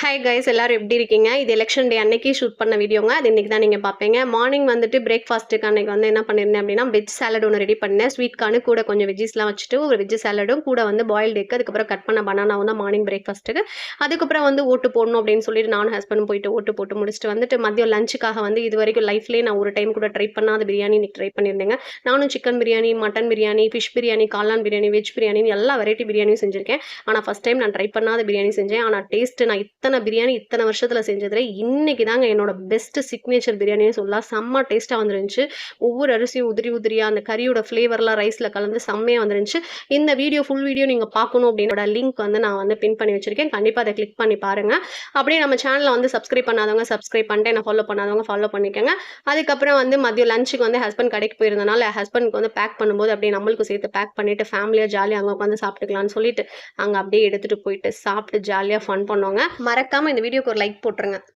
Hi guys, எல்லாரும் எப்படி இருக்கீங்க? இது எலெக்ஷன் டே அன்னைக்கு ஷூட் பண்ண வீடியோங்க. அது இன்னைக்கு தான் நீங்கள் பார்ப்பீங்க. மார்னிங் வந்துட்டு பிரேக்ஃபாஸ்ட்டுக்கு அன்னைக்கு வந்து என்ன பண்ணியிருந்தேன் அப்படின்னா, வெஜ் சாலட் ஒன்று ரெடி பண்ணேன். ஸ்வீட் கார்னு கூட கொஞ்சம் வெஜ்ஜஸ்லாம் வச்சுட்டு ஒரு வெஜ் சாலடும் கூட வந்து பாயில்டு எக், அதுக்கப்புறம் கட் பண்ண பனானாவும் தான் மார்னிங் பிரேக்ஃபாஸ்ட்டுக்கு. அதுக்கப்புறம் வந்து ஓட்டு போடணும் அப்படின்னு சொல்லிட்டு நானும் ஹஸ்பண்டும் போயிட்டு ஓட்டு போட்டு முடிச்சுட்டு வந்துட்டு மதியம் லஞ்சுக்காக வந்து இது வரைக்கும் லைஃப்லேயே நான் ஒரு டைம் கூட ட்ரை பண்ணாத பிரியாணி இன்னைக்கு ட்ரை பண்ணியிருந்தேங்க. நானும் chicken biryani, mutton biryani, fish biryani, காளான் பிரியாணி, வெஜ் பிரியாணின்னு எல்லா வெரைட்டி பிரியாணியும் செஞ்சிருக்கேன். ஆனால் ஃபஸ்ட் டைம் நான் ட்ரை பண்ணாத பிரியாணி செஞ்சேன். ஆனால் டேஸ்ட்டு நான் இத்தனை பிரியாணி இத்தனை வருஷத்துல செஞ்சதுல இன்னைக்கு தாங்க என்னோட பெஸ்ட் சிக்னேச்சர் பிரியாணின்னு சொல்லலாம். செம்ம டேஸ்ட்டாக வந்துருந்துச்சு. ஒவ்வொரு அரிசியும் உதிரி உதிரியாக அந்த கறியோட ஃப்ளேவர்லாம் ரைஸில் கலந்து செம்மையாக வந்துருந்துச்சு. இந்த வீடியோ ஃபுல் வீடியோ நீங்கள் பார்க்கணும் அப்படின்னோட லிங்க் வந்து நான் வந்து பின் பண்ணி வச்சிருக்கேன். கண்டிப்பாக அதை கிளிக் பண்ணி பாருங்க. அப்படியே நம்ம சேனலை வந்து சப்ஸ்கிரைப் பண்ணாதவங்க சப்ஸ்கிரைப் பண்ணிட்டு என்ன ஃபாலோ பண்ணாதவங்க ஃபாலோ பண்ணிக்கோங்க. அதுக்கப்புறம் வந்து மதியம் லஞ்சுக்கு வந்து ஹஸ்பண்ட் கடைக்கு போயிருந்தனால ஹஸ்பண்ட்க்கு வந்து பேக் பண்ணும்போது அப்படியே நம்மளுக்கு சேர்த்து பேக் பண்ணிட்டு ஃபேமிலியாக ஜாலியாக அங்கே உட்காந்து சாப்பிட்டுக்கலாம்னு சொல்லிட்டு அங்கே அப்படியே எடுத்துகிட்டு போயிட்டு சாப்பிட்டு ஜாலியாக ஃபன் பண்ணோங்க. மறக்காமல் இந்த வீடியோக்கு ஒரு லைக் போட்டுருங்க.